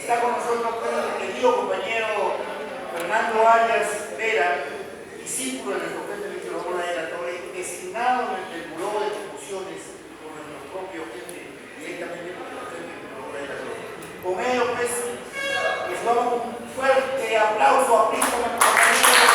Está con nosotros el querido compañero Fernando Arias Vera, discípulo del profeta Víctor Ramón de la Torre, designado en el Buró de Ejecuciones por nuestro propio jefe, directamente por el jefe del Buró de la Torre. Con ello, pues, les damos un fuerte aplauso a Cristo, nuestro compañero.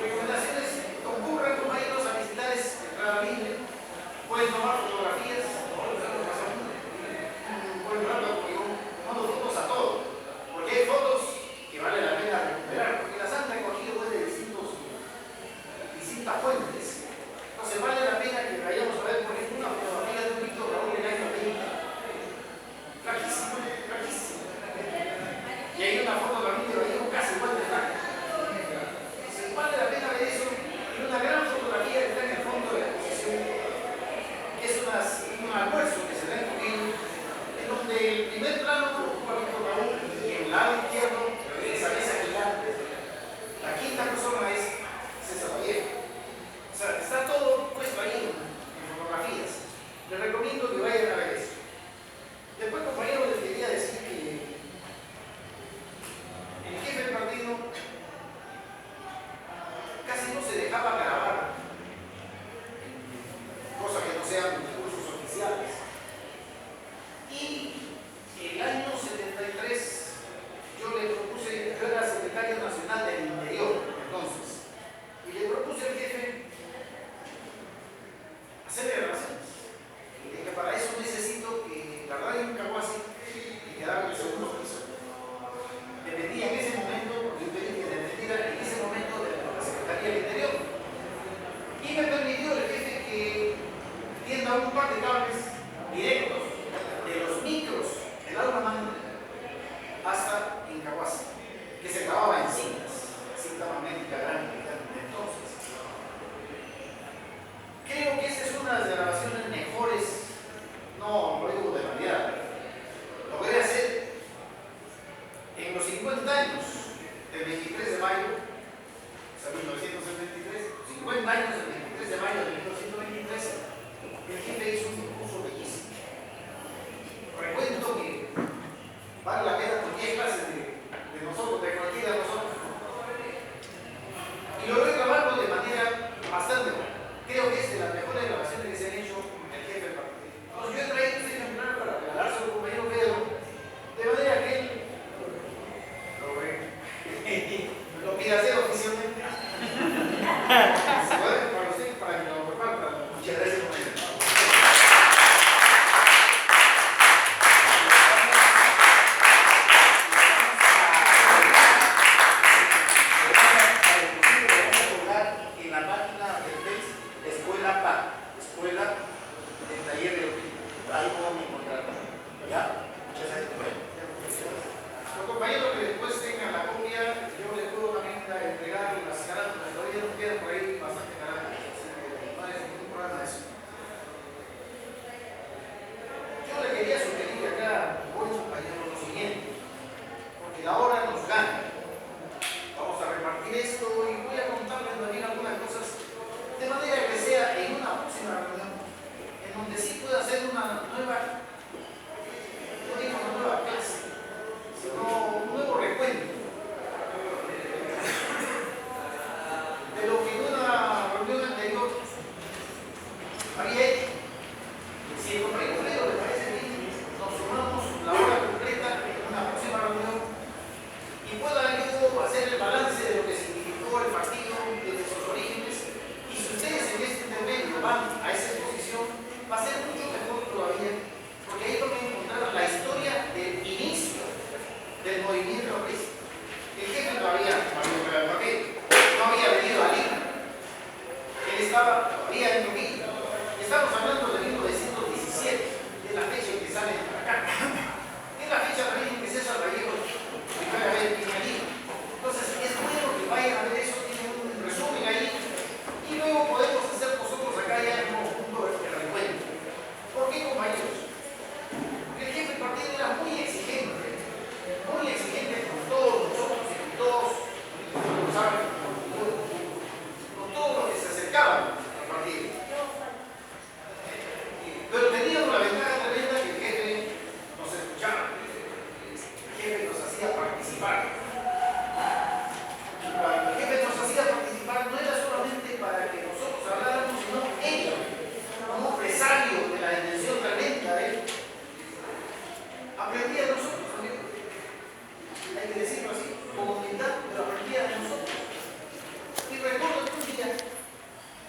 Recomendaciones, concurran compañeros a mis iban un par de cables directos de los micros del aula magna hasta Incahuasi, que se grababa en cinta magnética grande de entonces. Creo que esta es una de las grabaciones mejores, no lo digo de calidad, lo voy a hacer en los 50 años del 23 de mayo, o sea, 1973, 50 años del 23 de mayo de 1923, el jefe hizo un discurso bellísimo. Recuento que vale la pena por 10 clases de nosotros, de cualquiera de nosotros. Y lo voy grabando de manera bastante buena. Creo que es de las mejores grabaciones que se han hecho el jefe del partido. Entonces yo he traído este ejemplar para regalárselo al compañero Pedro, de manera que él lo pida hacer oficialmente. Se puede para usted, para que lo compartan. Muchas gracias, compañero.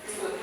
Esto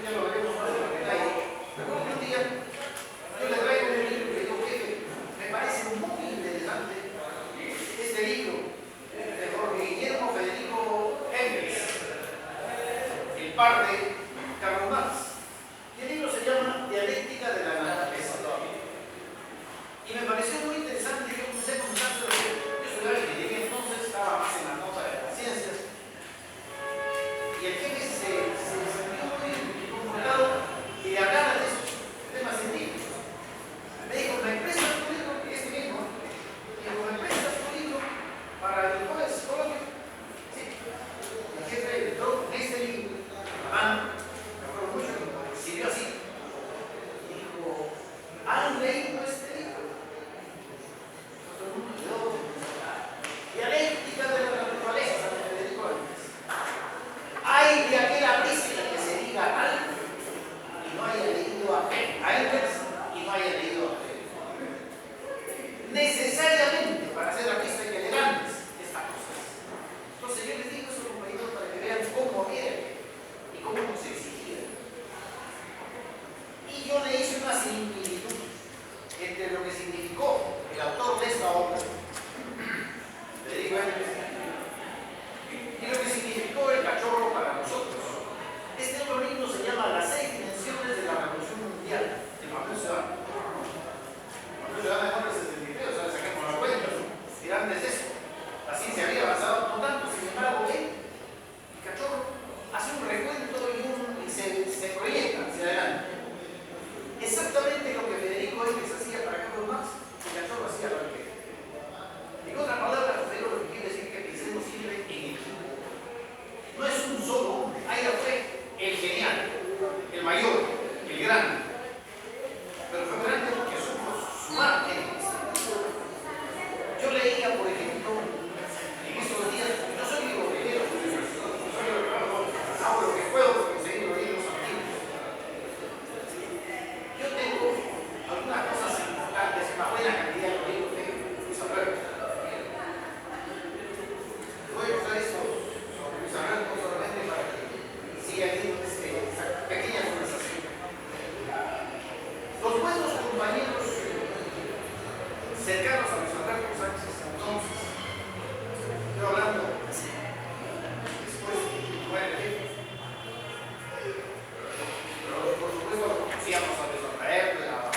íbamos a desatraer de la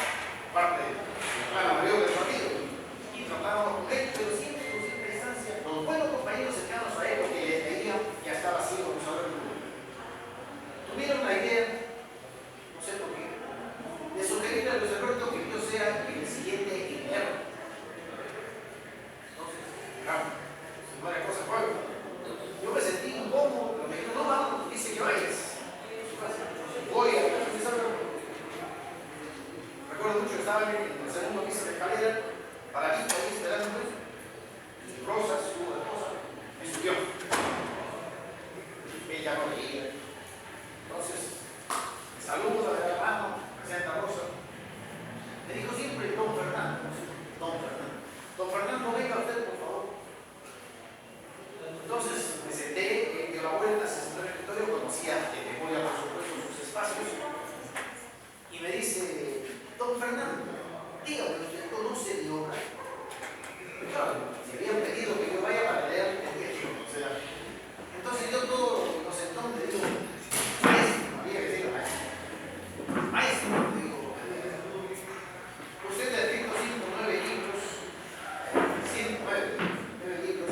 parte mayor del partido y tratábamos con él, pero siempre con cierta distancia. Los buenos compañeros cercanos a él, porque le veían que ya estaba así como saber tuvieron la idea, no sé por qué, de sugerirle a Luis Alberto que yo sea el siguiente invierno. Entonces, claro, no era cosa fuerte. Yo me sentí incómodo, pero me dijo, no, vamos, dice que vayas. Voy a la Luis Alberto. Recuerdo mucho, estaba en el segundo piso de escalera, para mí, ahí esperando, y Rosa, su esposa, me subió. Ella no veía. Entonces, saludos a la mano, presenta Rosa. Me dijo siempre don Fernando. Don Fernando. Don Fernando, venga usted, por favor. Entonces me senté, dio la vuelta, se sentó en el escritorio, conocía de memoria, por supuesto, sus espacios. Y me dice, don Fernando, dígame, ¿usted conoce mi obra? Claro, si habían pedido que yo vaya para leer el diario. O sea, entonces yo todo inocentón le digo, maestro, había que decirlo, maestro, le digo, usted ha escrito 109 libros, 109 libros,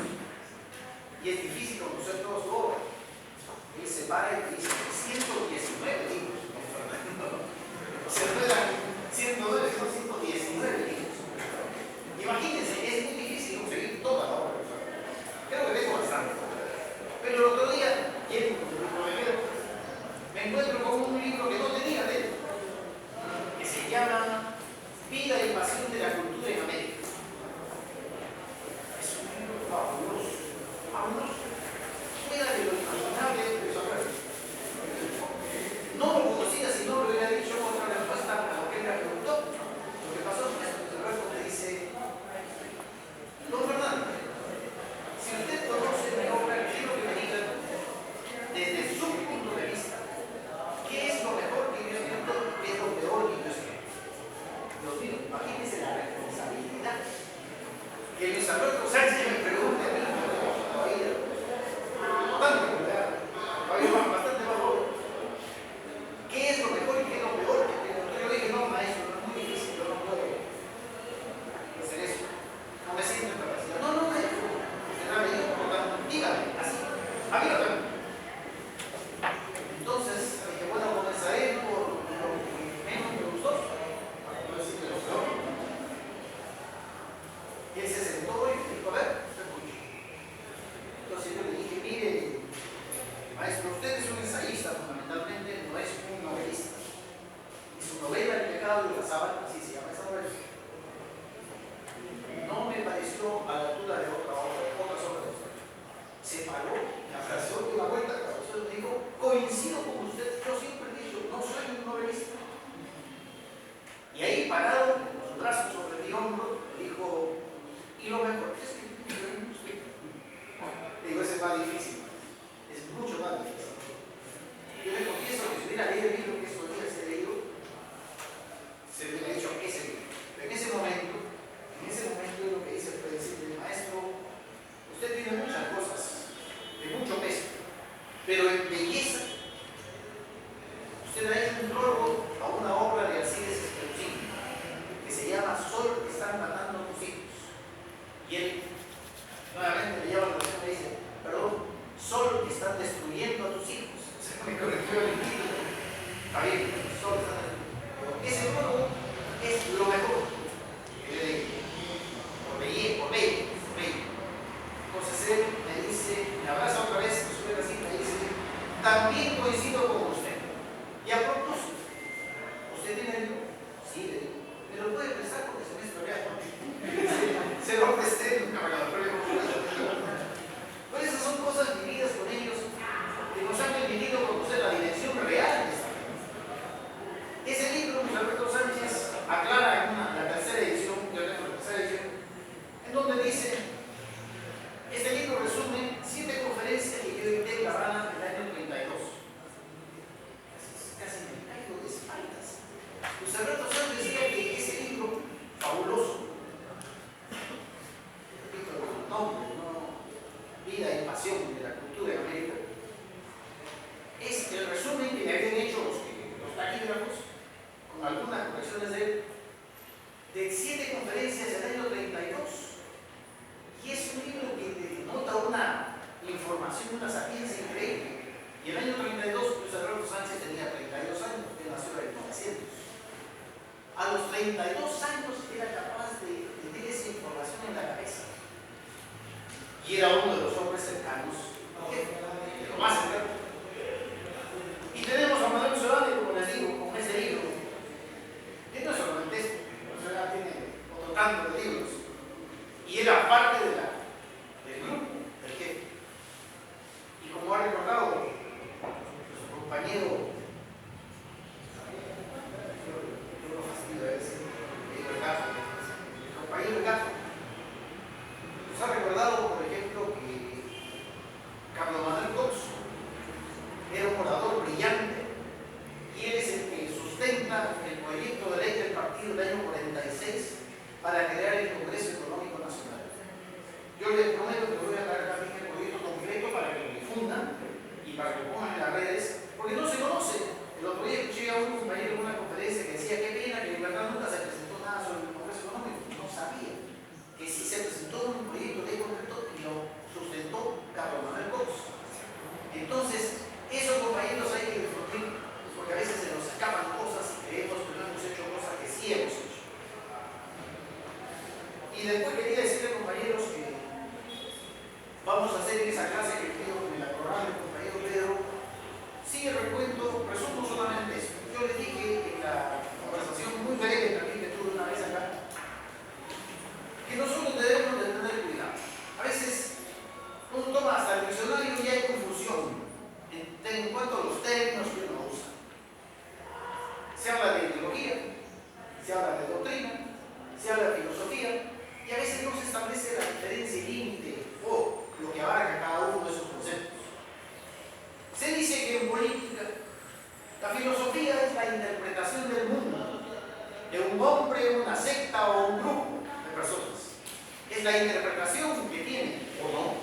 y es difícil conocer toda su obra. Él se para y dice, 119 libros, se ruedan 109, son 119 libros. Imagínense, es muy difícil conseguir toda la obra. Creo que tengo bastante. Pero el otro día, me encuentro con un libro que no tenía de él, que se llama Vida y Pasión de la Cultura en América. Es un libro fabuloso, fabuloso. Fuera de lo imaginable de su abuelo. No lo conocía si no lo hubiera dicho otra respuesta a lo que él me preguntó. Lo que pasó es que su abuelo me dice, don Fernando, si usted conoce mi obra, quiero que me diga desde su punto de vista, ¿qué es lo mejor que yo he escrito? ¿Qué es lo peor que yo he escrito? Dios mío, imagínense la responsabilidad que Luis Alberto Sánchez me pregunte a mí, todavía, bastante más joven, ¿qué es lo mejor y qué es lo peor que yo he escrito? Yo le dije, no, maestro, no es muy difícil, yo no puedo hacer eso, no me siento en capacidad. No, maestro, usted me dijo, por lo tanto, dígame, así, a mí lo tengo. Entonces, dije, bueno, comenzaré por lo que menos me gustó, para no decirle lo peor. Y él se sentó y me dijo, a ver, te escucho. Entonces yo le dije, mire, maestro, usted es un ensayista fundamentalmente, no es un novelista. Y su novela El pecado de la sábana, así se llama esa novela, no me pareció a la altura de otras obras de usted. Se paró, me abrazó, dio la vuelta, y me dijo, coincido con usted, yo siempre he dicho, no soy un novelista. Y ahí parado, con sus brazos sobre mi hombro, me dijo, y lo mejor es que usted. Digo, ese es más difícil, es mucho más difícil. Yo le confieso que si hubiera leído el libro que estos días he leído, se me hubiera hecho ese libro. Pero en ese momento yo lo que hice fue decirle, maestro, usted tiene muchas cosas de mucho peso, pero en belleza, usted ha hecho un prólogo a una obra de Alcides Espelucini que se llama Sol que están matando a tus hijos. Y él nuevamente me llama la atención y me dice, perdón, Sol que están destruyendo a tus hijos. Se me corrigió el título. Está bien, Sol están destruyendo. Ese prólogo es lo mejor que yo leí. Por bello. Entonces él me dice, me abraza otra vez, me sube así, me dice, también coincido con usted. Y a propósito, ¿usted tiene el libro? Sí, le digo, ¿me lo puede prestar porque se me estropeó? Se lo presté, nunca me lo pruebo. Pero esas son cosas vividas con ellos que nos han permitido conocer la dimensión real de esta vida. Ese libro, Luis Alberto Sánchez aclara en la tercera edición, en donde dice, este libro resume 7 conferencias que yo dicté en La Habana en el año 32. Casi me caigo de espaldas. Luis Alberto Sánchez decía que 32 años era capaz de tener esa información en la cabeza. Y era uno de los hombres cercanos, de lo más cercano. Y tenemos a Manuel Solane, como les digo, con ese libro, que no es solamente esto, Solane tiene otro tanto de libros, y era parte del grupo, del jefe. Y como ha recordado su compañero, yo lo fastidio a veces, el compañero Gato, nos ha recordado, por ejemplo, que Carlos Manuel Cox era un orador brillante y él es el que sustenta el proyecto de ley del partido del año 46 para crear el Congreso Económico Nacional. Yo les prometo que voy a traer también el proyecto completo para que lo difundan y para que lo pongan en las redes, porque no se conoce. El otro día escuché a un compañero en una conferencia que decía qué pena que en verdad nunca se presentó nada sobre el Congreso Económico. No sabía que sí se presentó un proyecto de ley concreto y lo sustentó Carlos Manuel Cox. Entonces, esos compañeros hay que disfrutar, porque a veces se nos escapan cosas y creemos que no hemos hecho cosas que sí hemos hecho. Y después quería decirle, compañeros, que vamos a hacer en esa clase que pido que me la programa el compañero Pedro. Sí, el recuento, resumo solamente eso. Yo les dije en la conversación muy breve también que tuve una vez acá, que nosotros debemos de tener cuidado. A veces uno toma hasta el diccionario y hay confusión en cuanto a los términos que uno usa. Se habla de ideología, se habla de doctrina, se habla de filosofía, y a veces no se establece la diferencia y límite o lo que abarca cada uno de esos conceptos. Se dice que en política la filosofía es la interpretación del mundo, de un hombre, una secta o un grupo de personas. Es la interpretación que tiene o no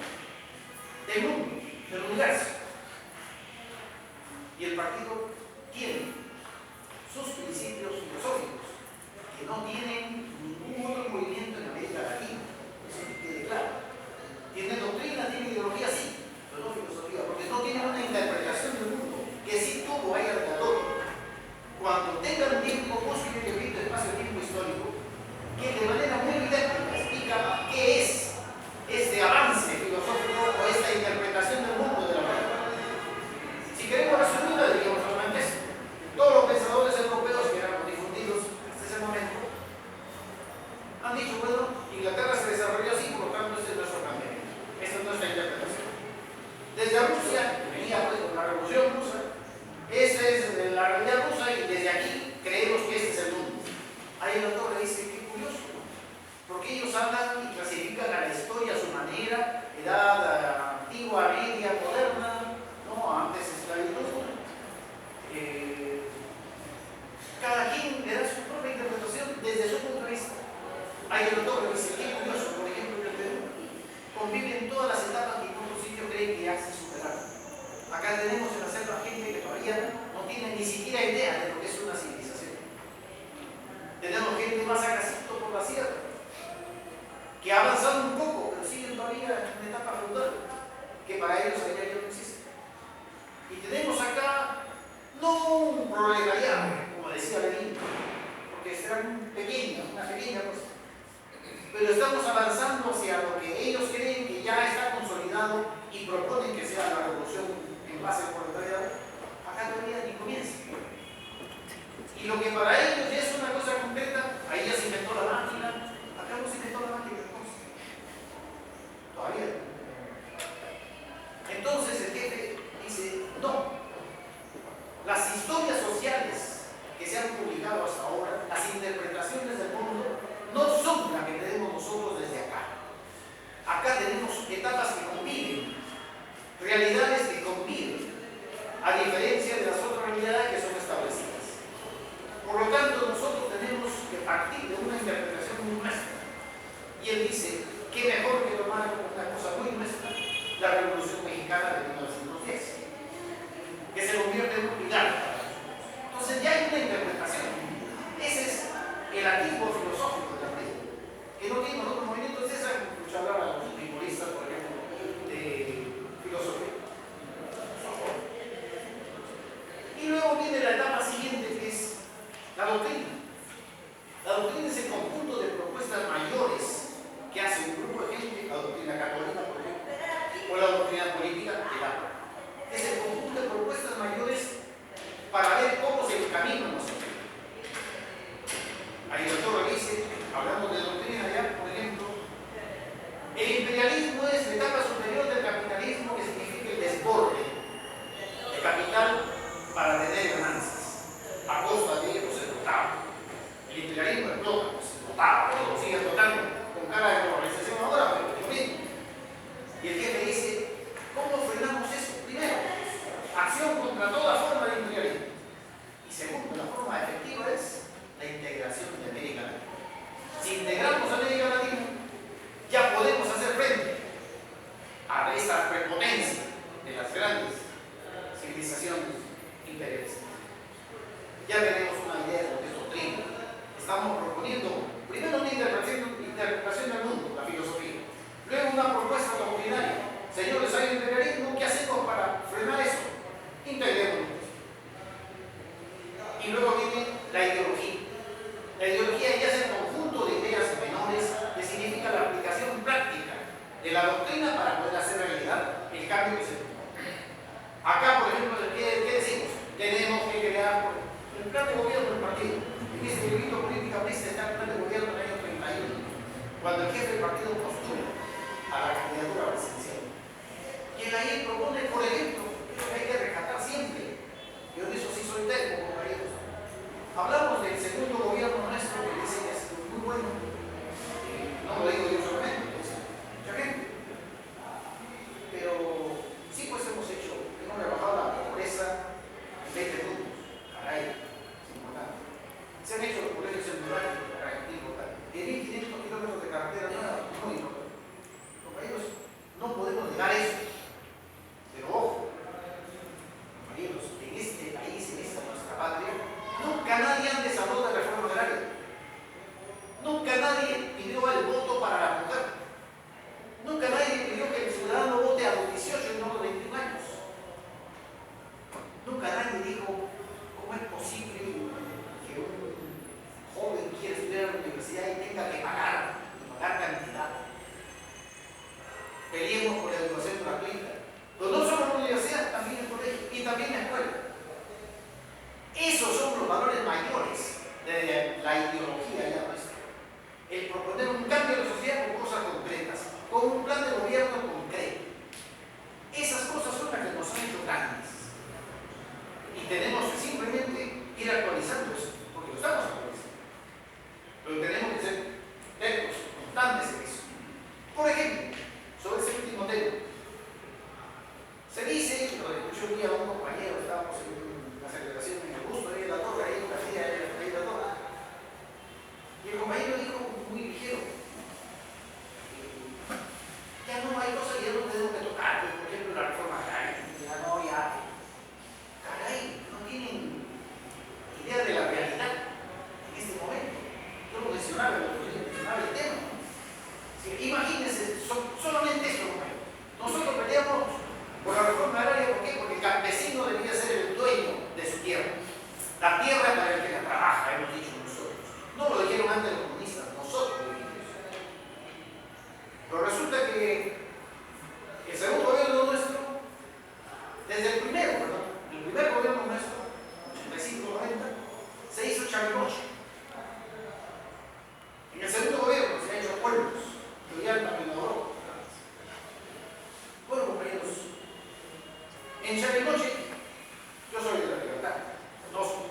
del mundo, del universo. Y el partido tiene sus principios filosóficos que no tienen ningún otro movimiento en América Latina. Eso que quede claro. Tiene doctrina, tiene ideología, sí, pero no filosofía, porque no tiene una interpretación del mundo que sí tuvo ahí al todo. Cuando tengan tiempo, busquen el librito Espacio-Tiempo Histórico, que de manera muy didáctica explica qué es este avance filosófico o esta interpretación del mundo de la realidad. Si queremos resumirla, diríamos solamente esto. Todos los pensadores europeos que eran difundidos hasta ese momento han dicho, bueno, Inglaterra se desarrolló así, por lo tanto este es nuestro camino. Esta es nuestra interpretación. Desde Rusia, que venía pues con la revolución rusa, esta es la realidad rusa y desde aquí creemos que este es el mundo. Ahí el autor le dice, qué curioso, porque ellos hablan y clasifican a la historia a su manera, edad antigua, media, moderna, no, antes esclavitud. Cada quien le da su propia interpretación desde su punto de vista. Hay el autor que dice, qué curioso, por ejemplo, en el Perú conviven todas las etapas que en otros sitios creen que ya se superaron. Acá tenemos en la selva gente que todavía no tiene ni siquiera idea de lo que es una civilización. Tenemos gente más acasito por la sierra, que ha avanzado un poco, pero siguen todavía en una etapa feudal, que para ellos allá ya no existe. Y tenemos acá no un proletariado, como decía Lenin, porque serán una pequeña cosa, pero estamos avanzando hacia lo que ellos creen que ya está consolidado y proponen que sea la revolución en base al proletariado. Acá todavía ni comienza. Y lo que para ellos ya es una cosa concreta, ahí ya se inventó la máquina, acá no se inventó la máquina, todavía. Entonces el jefe dice, no, las historias sociales que se han publicado hasta ahora, las interpretaciones del mundo, no son las que tenemos nosotros desde acá. Acá tenemos etapas que conviven, realidades que conviven, a diferencia de las otras realidades que son establecidas. Por lo tanto, nosotros tenemos que partir de una interpretación muy nuestra. Y él dice, qué mejor que tomar una cosa muy nuestra, la Revolución Mexicana de 1910, que se convierte en un pilar. Entonces ya hay una interpretación. Ese es el activo filosófico de la ley, que no tiene otros movimientos. Es esa que escuché hablar a los figuristas, por ejemplo, de filosofía. Y luego viene la etapa siguiente, que es la doctrina. La ya tenemos una idea de lo que es doctrina. Estamos proponiendo primero una interpretación del mundo, la filosofía, luego una propuesta doctrinaria. Señores, hay imperialismo, ¿qué hacemos para frenar eso? Integrémonos. Y luego viene la ideología. La ideología ya es el conjunto de ideas menores que significa la aplicación práctica de la doctrina para poder hacer realidad el cambio que se propone. Acá, por ejemplo, ¿qué decimos? Tenemos que crear el plan de gobierno del partido. En este librito política presta está el plan de gobierno del año 31, cuando el jefe del partido postula a la candidatura presidencial. Y él ahí propone, por ejemplo, que hay que rescatar siempre. Yo en eso sí soy terco, compañeros. Hablamos del segundo gobierno nuestro que dice que ha sido muy bueno. No lo digo yo solamente, lo dice mucha gente. Pero sí, pues hemos rebajado la pobreza en 20 puntos. Caray, es importante. Se han hecho los colegios secundarios, caray, es importante. De 1.500 kilómetros de carretera nueva, muy importante. Compañeros, no podemos negar eso. Pero ojo, compañeros, en este país, en esta nuestra patria, nunca nadie antes habló de reforma agraria. Nunca nadie pidió el voto para la mujer. Nunca nadie pidió que el ciudadano vote a los 18 y no a los 21 años. Nunca nadie dijo cómo es posible que un joven quiera estudiar en la universidad y tenga que pagar cantidad. Peleemos por la educación gratuita. Pero no solo en la universidad, también en el colegio y también en la escuela. Esos son los valores mayores de la ideología ya nuestra. El proponer un cambio de la sociedad con cosas concretas, con un plan de gobierno concreto. Esas cosas son las que nos han hecho grandes. Y tenemos que simplemente ir actualizando eso, porque lo estamos actualizando. Pero tenemos que ser tercos, constantes en eso. Por ejemplo, sobre ese último tema, se dice, lo escuché un día a un compañero, estábamos en una celebración en el gusto, ahí en la torre, ahí en la fila, ahí en la torre. Y el compañero dijo muy ligero, ya no hay cosas que ya no tenemos que tocar, por ejemplo la reforma agraria, ya no, ya, caray, no tienen idea de la realidad en este momento. Yo lo mencionaba el tema. Sí, imagínense, solamente eso, compañero. Nosotros peleamos por la reforma agraria, ¿por qué? Porque el campesino debía ser el dueño de su tierra. La tierra para el que la trabaja, hemos dicho nosotros. No lo dijeron antes los comunistas, nosotros lo dijimos. Pero resulta que el segundo gobierno nuestro, desde el primero, perdón, el primer gobierno nuestro, 85-90, se hizo Chavimoche. En el segundo gobierno se ha hecho pueblos, que ya también logró. Bueno, compañeros, en Chavimoche, yo soy de la Libertad, conozco.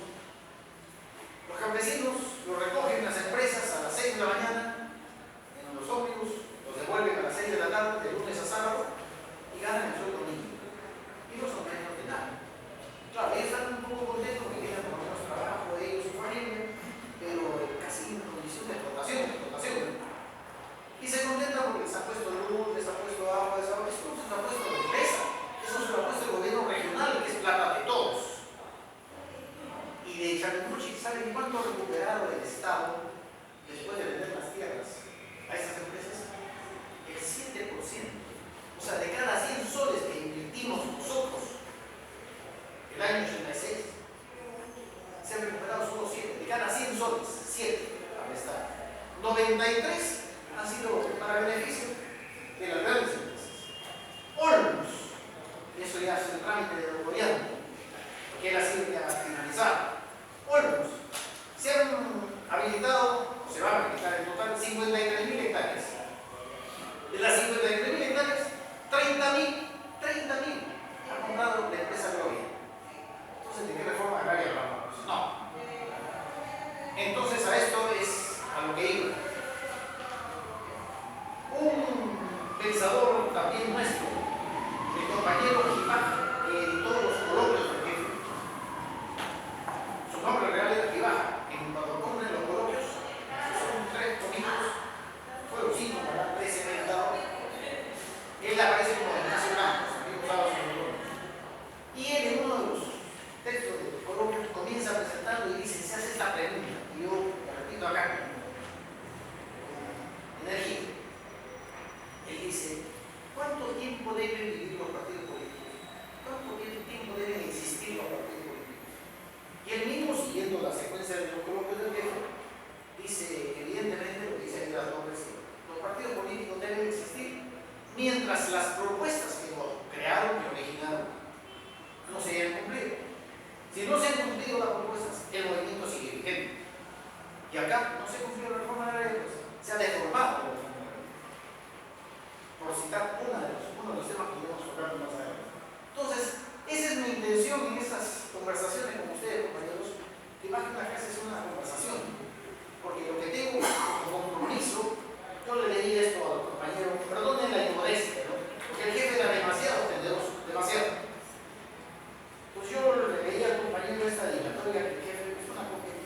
Los campesinos los recogen las empresas a las 6 de la mañana en los ómnibus, los devuelven a las 6 de la tarde, de lunes a sábado, y ganan el sueldo mínimo. Y no son menos de nada. Claro, ellos están un poco contentos que tienen por lo menos trabajo, ellos, su familia, pero casi en condición de explotación. Y se contentan porque les ha puesto luz, les ha puesto agua, eso se ha puesto de empresa, eso se lo ha puesto el gobierno regional, que es plata de todos. Y de Chavimoche, ¿saben cuánto ha recuperado el Estado después de vender las tierras a esas empresas? El 7%. O sea, de cada 100 soles que invertimos nosotros el año 86, se han recuperado solo 7. De cada 100 soles, 7 al Estado. 93 han sido para beneficio de las grandes empresas. Olmos, eso ya es el trámite del gobierno, porque él ha sido ya finalizado. Olmos, se han habilitado, o se van a habilitar en total 53.000 hectáreas. De las 53.000 hectáreas, 30.000 ha comprado la empresa Gloria. Entonces, ¿de qué reforma agraria hablamos? No. Entonces, a esto es a lo que iba. Un pensador también nuestro, el compañero Gibaja, que editó los coloquios del jefe. Su nombre real era Gibaja. En cuando ponen los coloquios, son 3 tomicos, fueron 5 para 13 me han dado. Él aparece como Ignacio Campos, aquí usados en los coloquios. Y él, en uno de los textos de los coloquios, comienza presentando y Y acá no se cumplió la reforma agraria, pues se ha deformado, por citar uno de los temas que iremos tocando más adelante. Entonces, esa es mi intención en estas conversaciones con ustedes, compañeros, que más que una clase es una conversación, porque lo que tengo como compromiso, yo le leí esto al compañero, perdonen la inmodestia, ¿no? Porque el jefe era demasiado tenderoso, demasiado. Pues yo le leí al compañero esta dedicatoria que el jefe es una cosa que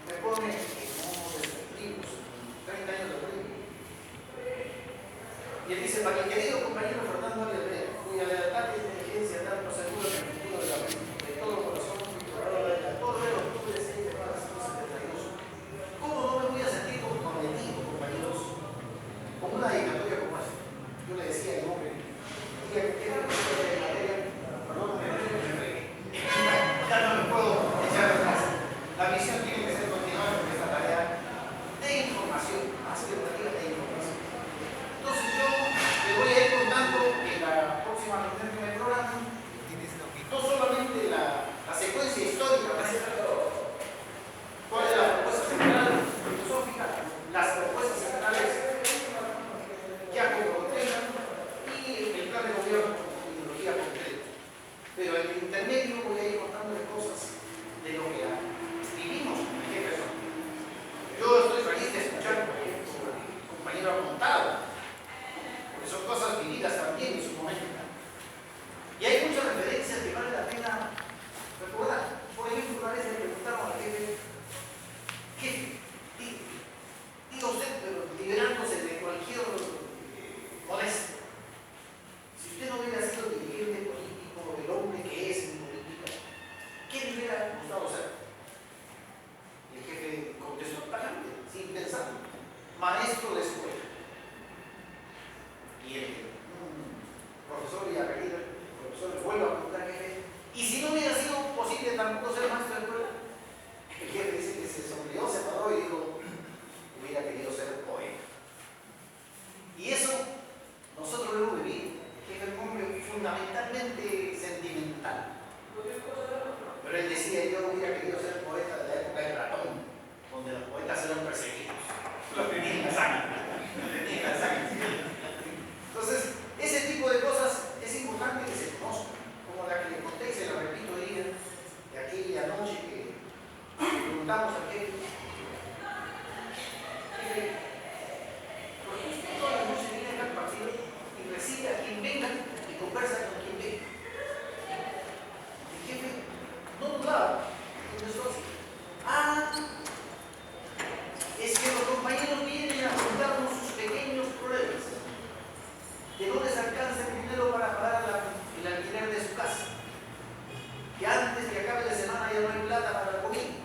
me pone como despectivos, 30 años de premio. Y él dice: para mi querido compañero Fernando Arias Vera, cuya lealtad y inteligencia tanto asegura el futuro de la vida, de todo corazón, el 14 de octubre de 6 de marzo de 72. ¿Cómo no me voy a sentir comprometido, compañeros, con una dedicatoria como esta? Yo le decía al hombre, diga que era de materia, perdón, ya no me puedo echar atrás. La misión tiene que ser continuar con esta tarea de información, más que una tarea de información. Entonces yo le voy a ir contando en la próxima reunión que me programan, no solamente la secuencia histórica, cuál es la propuesta central filosófica, las propuestas centrales que ha contemplan y el plan de gobierno con ideología concreta. Pero en el intermedio voy a ir contándoles cosas de lo que vivimos con el jefe. Yo estoy feliz de escuchar, por ejemplo, al compañero apuntado, porque son cosas vividas también en su momento. Y hay muchas referencias que vale la pena recordar. Por ejemplo, una vez le preguntaron al jefe: jefe, diga usted, pero liberándose de cualquier molestia, si usted no hubiera sido dirigente político, el hombre que es en política, ¿qué le hubiera gustado ser? Y el jefe contestó tajante, sin pensar: maestro de escuela. Y el profesor Villarreal, el profesor le vuelve a preguntar: jefe, ¿y si no hubiera sido posible tampoco ser maestro de escuela? El jefe dice que se sonrió, se paró y dijo: hubiera querido ser poeta. Y eso nosotros lo hemos vivido. El jefe es un hombre fundamentalmente sentimental. Pero él decía: yo hubiera querido ser poeta de la época de Platón, donde los poetas eran perseguidos. Lo tenía en la sangre. Entonces, ese tipo de cosas es importante que se conozcan, como la que les conté y se la repito hoy día, de aquella noche que preguntamos a jefe: ¿por qué usted toda la noche viene acá al partido y recibe a quien venga y conversa con quien venga? El jefe no dudaba, contestó así: es que los compañeros vienen a contarnos sus pequeños problemas, que no les alcanza el dinero para pagar el alquiler de su casa, que antes de que acabe la semana ya no hay plata para la comida,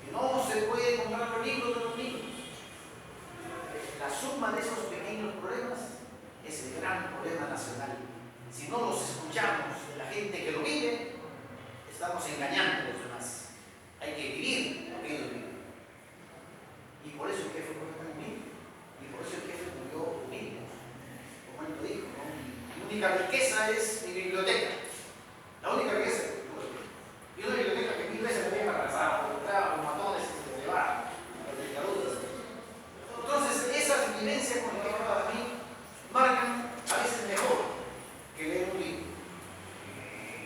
que no se puede comprar los libros de los niños. La suma de esos pequeños problemas es el gran problema nacional. Si no los escuchamos de la gente que lo vive, estamos engañando a los demás. Hay que vivir lo que ellos viven. Y por eso el jefe fue tan humilde. Y por eso el jefe murió humilde. Como él lo dijo, ¿no? Mi única riqueza es mi biblioteca. La única riqueza es mi biblioteca. Y una biblioteca que 1000 veces me había abrazado, porque estaba con matones de barro, las dictaduras. Entonces, esas vivencias con el jefe para mí marcan a veces mejor que leer un libro.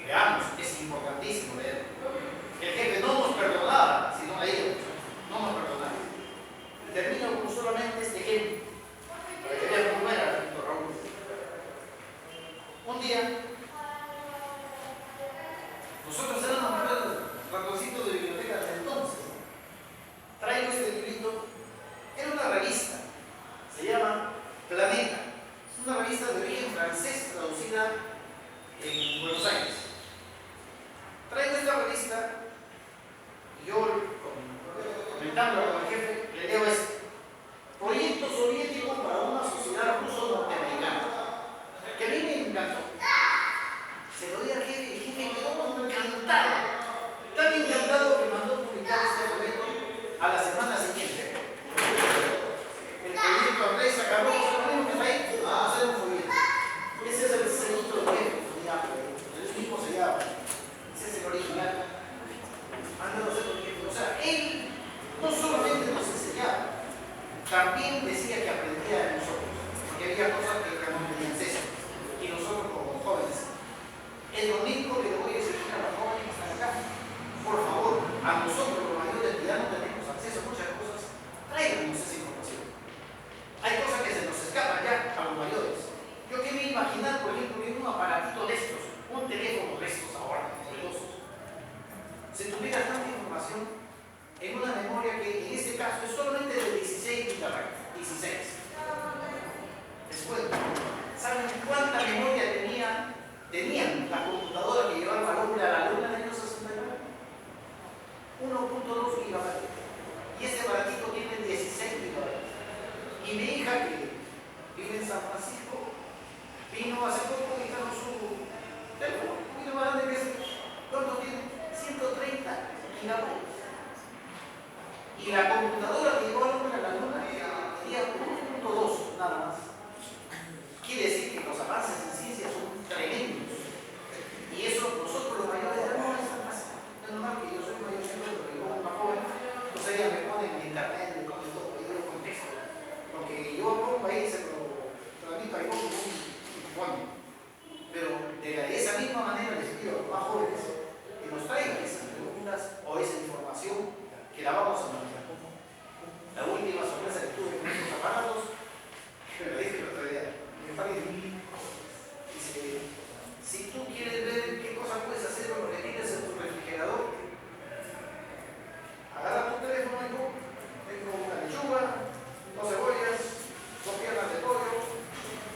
Veamos, es importantísimo leer. El jefe no nos perdonaba si no leíamos, no nos perdonaba. Termino con solamente este ejemplo, para que vean cómo era Víctor Raúl. Un día, nosotros éramos ratoncitos de biblioteca desde entonces. Traigo este librito, era una revista, se llama Planeta. Es una revista de origen francés traducida en Buenos Aires. Traigo esta revista y yo, comentándolo con el jefe, le leo esto: proyecto soviético para una sociedad ruso-norteamericana, que a mí me encantó. Se lo di al jefe y el jefe quedó encantado, tan encantado que mandó publicar este folleto a la semana siguiente. El proyecto Andrés Sacarro, lo mismo que está ahí, vamos a hacer un folleto. Ese es el segundo jefe, el mismo se llama, ese es el original. Mándalo a hacer el jefe. O sea, él concentra tanta información en una memoria que en este caso es solamente de 16 gigabytes. 16. Después, ¿saben cuánta memoria tenían las computadoras que llevaron al hombre a la luna en el año 69? 1.2 gigabytes. Y este baratito tiene 16 gigabytes. Y mi hija, que vive en San Francisco, vino hace poco y trajo su teléfono, un poquito más grande que ese. ¿Cuánto tiene? 130 gigabytes. Y la computadora que llevó al hombre a la luna tenía 1.2 nada más. Quiere decir que los avances en ciencia son tremendos. Y eso nosotros los mayores no es tan fácil. Es normal que yo soy mayor siempre, pero yo más joven. Entonces ella me pone en internet, me pone todo, yo lo contesto. Porque yo pongo país, pero a mí país es un bueno. Pero de esa misma manera les pido a los más jóvenes que nos traigan esas preguntas o esa información que la vamos a manejar. La última sorpresa que tuve con estos aparatos, me lo dije el otro día, mi padre dice, si tú quieres ver qué cosa puedes hacer con lo que tienes en tu refrigerador, agarra tu teléfono, hijo, tengo una lechuga, 2 cebollas, 2 piernas de pollo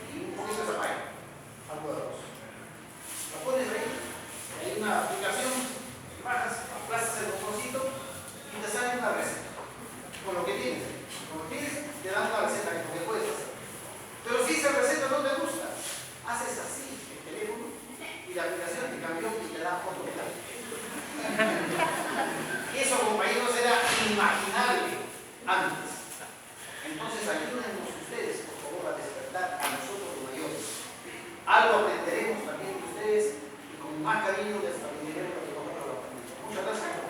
y un poquito de zapallo, algo de arroz. Lo pones ahí, hay una aplicación, bajas, aplastas el botoncito y te sale una receta. Con lo que tienes, te dan una receta que puedes hacer. Pero si esa receta no te gusta, haces así el teléfono y la aplicación te cambió y te da otro plan. Eso, compañeros, era inimaginable antes. Entonces, ayúdennos ustedes, por favor, a despertar a nosotros los mayores. Algo aprenderemos también de ustedes y con más cariño les aprenderemos lo que nosotros lo aprendimos. Muchas gracias.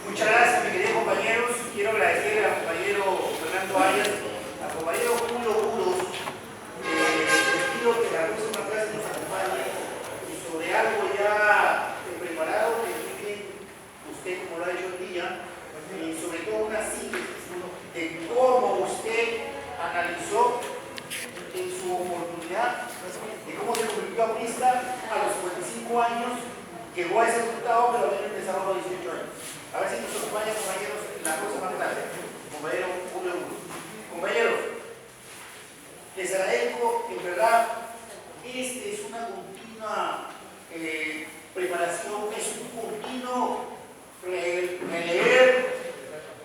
Muchas gracias, mis queridos compañeros. Quiero agradecerle al compañero Fernando Arias, al compañero Julio Buros. Les pido que la próxima clase nos acompañe sobre algo ya preparado, que bien usted, como lo ha hecho el día, y sobre todo una síntesis de cómo usted analizó en su oportunidad, de cómo se convirtió a pista a los 55 años, llegó a ese resultado, pero había empezado a los 18 años. A ver si nos acompañan, compañeros, en la próxima clase. Compañero Julio Buros. Compañeros, les agradezco, en verdad, este es una continua preparación, es un continuo releer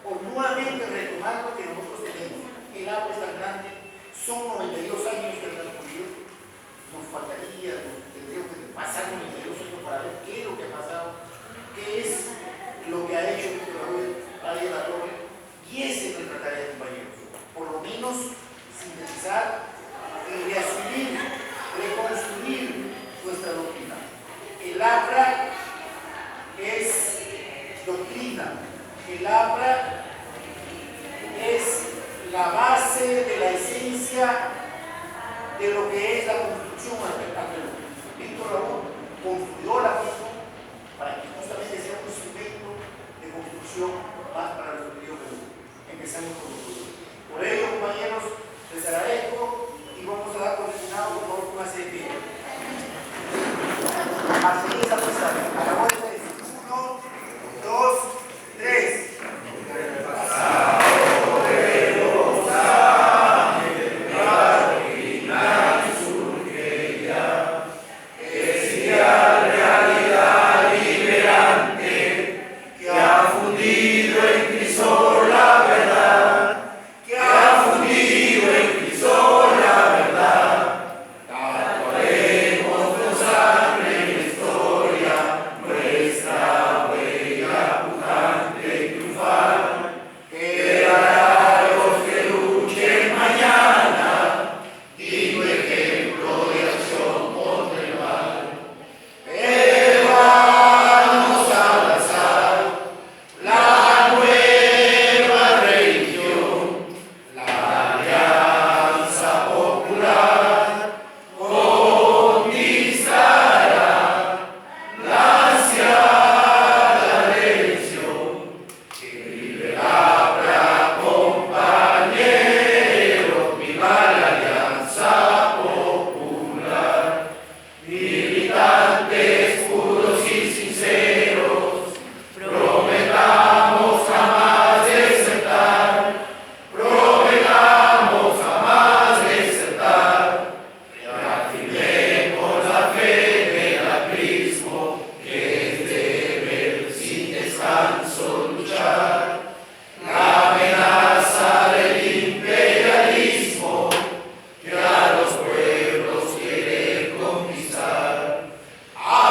o nuevamente retomar lo que nosotros tenemos. El agua es tan grande, son 92 años que han transcurrido, nos faltaría, tendríamos que pasar 92 años para ver qué es lo que ha pasado, qué es lo que ha hecho Arias La Torre, y esa es nuestra tarea, compañeros. Por lo menos sintetizar y reasumir, reconstruir nuestra doctrina. El APRA es doctrina, el APRA es la base de la esencia de lo que es la construcción ante el mundo. Víctor Raúl construyó la construcción para que justamente sea un instrumento de construcción más para nuestro querido Perú. Empezamos con nosotros. Por ello, compañeros, les agradezco y vamos a dar por terminado, por favor, con una serie de pie. Así es, a la vuelta de 1, 2, 3. Realidad liberante que ha fundido Gracias.